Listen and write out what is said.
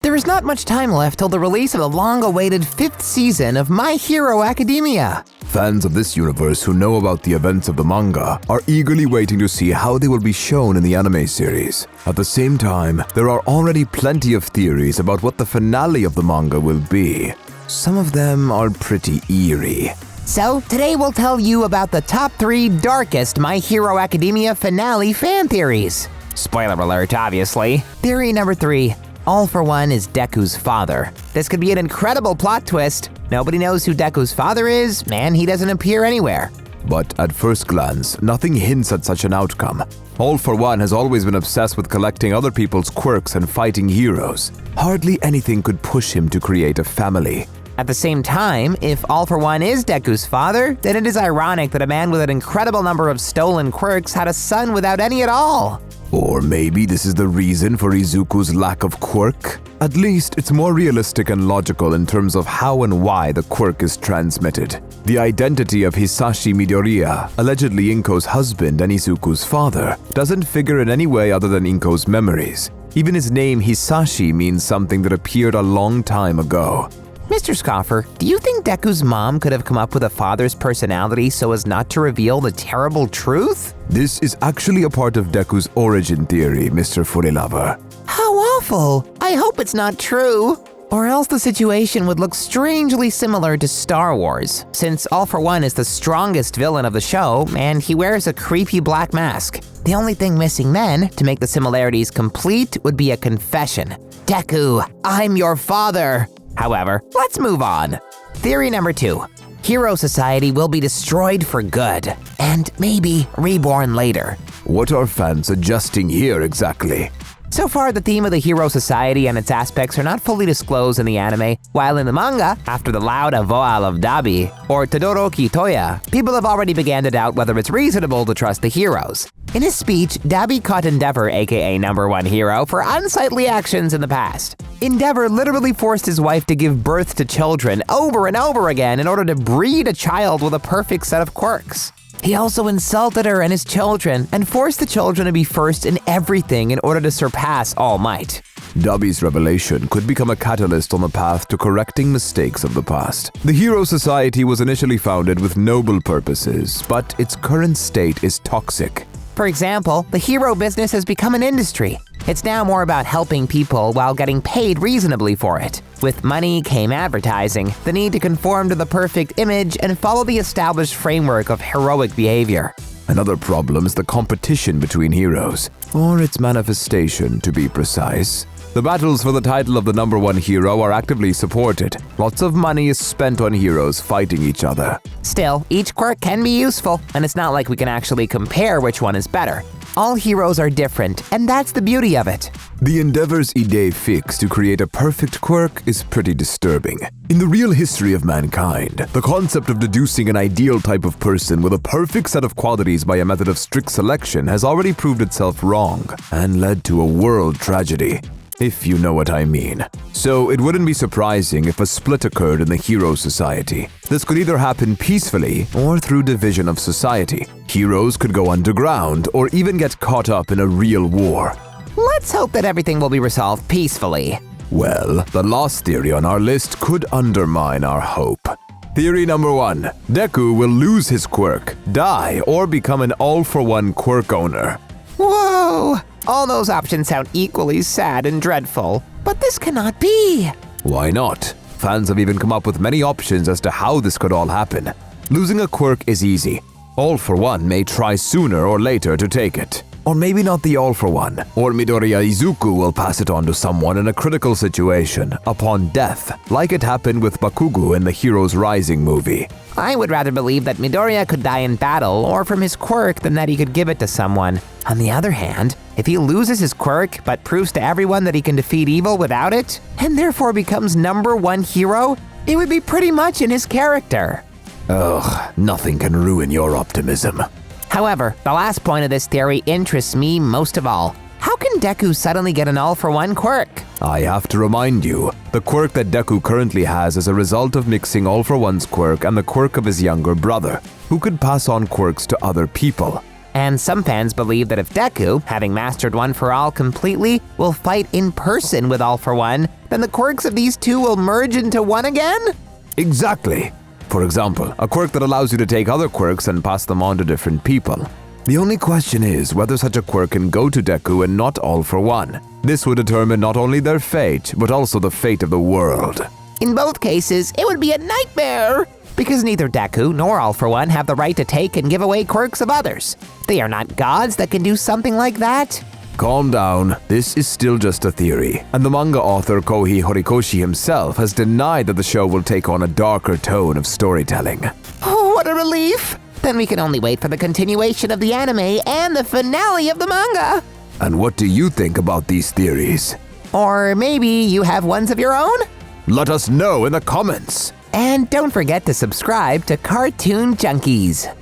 There is not much time left till the release of the long-awaited 5th season of My Hero Academia. Fans of this universe who know about the events of the manga are eagerly waiting to see how they will be shown in the anime series. At the same time, there are already plenty of theories about what the finale of the manga will be. Some of them are pretty eerie. So, today we'll tell you about the top 3 darkest My Hero Academia finale fan theories. Spoiler alert, obviously. Theory number 3. All for One is Deku's father. This could be an incredible plot twist. Nobody knows who Deku's father is, and he doesn't appear anywhere. But at first glance, nothing hints at such an outcome. All for One has always been obsessed with collecting other people's quirks and fighting heroes. Hardly anything could push him to create a family. At the same time, if All for One is Deku's father, then it is ironic that a man with an incredible number of stolen quirks had a son without any at all. Or maybe this is the reason for Izuku's lack of quirk? At least it's more realistic and logical in terms of how and why the quirk is transmitted. The identity of Hisashi Midoriya, allegedly Inko's husband and Izuku's father, doesn't figure in any way other than Inko's memories. Even his name Hisashi means something that appeared a long time ago. Mr. Scoffer, do you think Deku's mom could have come up with a father's personality so as not to reveal the terrible truth? This is actually a part of Deku's origin theory, Mr. Fullylover. How awful! I hope it's not true. Or else the situation would look strangely similar to Star Wars, since All for One is the strongest villain of the show and he wears a creepy black mask. The only thing missing then, to make the similarities complete, would be a confession. Deku, I'm your father! However, let's move on. Theory number 2. Hero Society will be destroyed for good, and maybe reborn later. What are fans suggesting here exactly? So far, the theme of the Hero Society and its aspects are not fully disclosed in the anime, while in the manga, after the loud avowal of Dabi, or Todoroki Toya, people have already begun to doubt whether it's reasonable to trust the heroes. In his speech, Dabi caught Endeavor, aka number 1 hero, for unsightly actions in the past. Endeavor literally forced his wife to give birth to children over and over again in order to breed a child with a perfect set of quirks. He also insulted her and his children and forced the children to be first in everything in order to surpass All Might. Dabi's revelation could become a catalyst on the path to correcting mistakes of the past. The Hero Society was initially founded with noble purposes, but its current state is toxic. For example, the hero business has become an industry. It's now more about helping people while getting paid reasonably for it. With money came advertising, the need to conform to the perfect image and follow the established framework of heroic behavior. Another problem is the competition between heroes, or its manifestation to be precise. The battles for the title of the number 1 hero are actively supported. Lots of money is spent on heroes fighting each other. Still, each quirk can be useful, and it's not like we can actually compare which one is better. All heroes are different, and that's the beauty of it. The Endeavor's idée fixe to create a perfect quirk is pretty disturbing. In the real history of mankind, the concept of deducing an ideal type of person with a perfect set of qualities by a method of strict selection has already proved itself wrong and led to a world tragedy, if you know what I mean. So it wouldn't be surprising if a split occurred in the Hero Society. This could either happen peacefully or through division of society. Heroes could go underground or even get caught up in a real war. Let's hope that everything will be resolved peacefully. Well, the last theory on our list could undermine our hope. Theory number 1. Deku will lose his quirk, die, or become an all-for-one quirk owner. Whoa! All those options sound equally sad and dreadful, but this cannot be. Why not? Fans have even come up with many options as to how this could all happen. Losing a quirk is easy. All for One may try sooner or later to take it. Or maybe not the All for One, or Midoriya Izuku will pass it on to someone in a critical situation upon death, like it happened with Bakugo in the Heroes Rising movie. I would rather believe that Midoriya could die in battle or from his quirk than that he could give it to someone. On the other hand, if he loses his quirk but proves to everyone that he can defeat evil without it, and therefore becomes number 1 hero, it would be pretty much in his character. Ugh, nothing can ruin your optimism. However, the last point of this theory interests me most of all. How can Deku suddenly get an all-for-one quirk? I have to remind you, the quirk that Deku currently has is a result of mixing All for One's quirk and the quirk of his younger brother, who could pass on quirks to other people. And some fans believe that if Deku, having mastered One for All completely, will fight in person with All for One, then the quirks of these two will merge into one again? Exactly. For example, a quirk that allows you to take other quirks and pass them on to different people. The only question is whether such a quirk can go to Deku and not All for One. This would determine not only their fate, but also the fate of the world. In both cases, it would be a nightmare, because neither Deku nor All for One have the right to take and give away quirks of others. They are not gods that can do something like that. Calm down, this is still just a theory, and the manga author Kohei Horikoshi himself has denied that the show will take on a darker tone of storytelling. Oh, what a relief! Then we can only wait for the continuation of the anime and the finale of the manga. And what do you think about these theories? Or maybe you have ones of your own? Let us know in the comments! And don't forget to subscribe to Cartoon Junkies.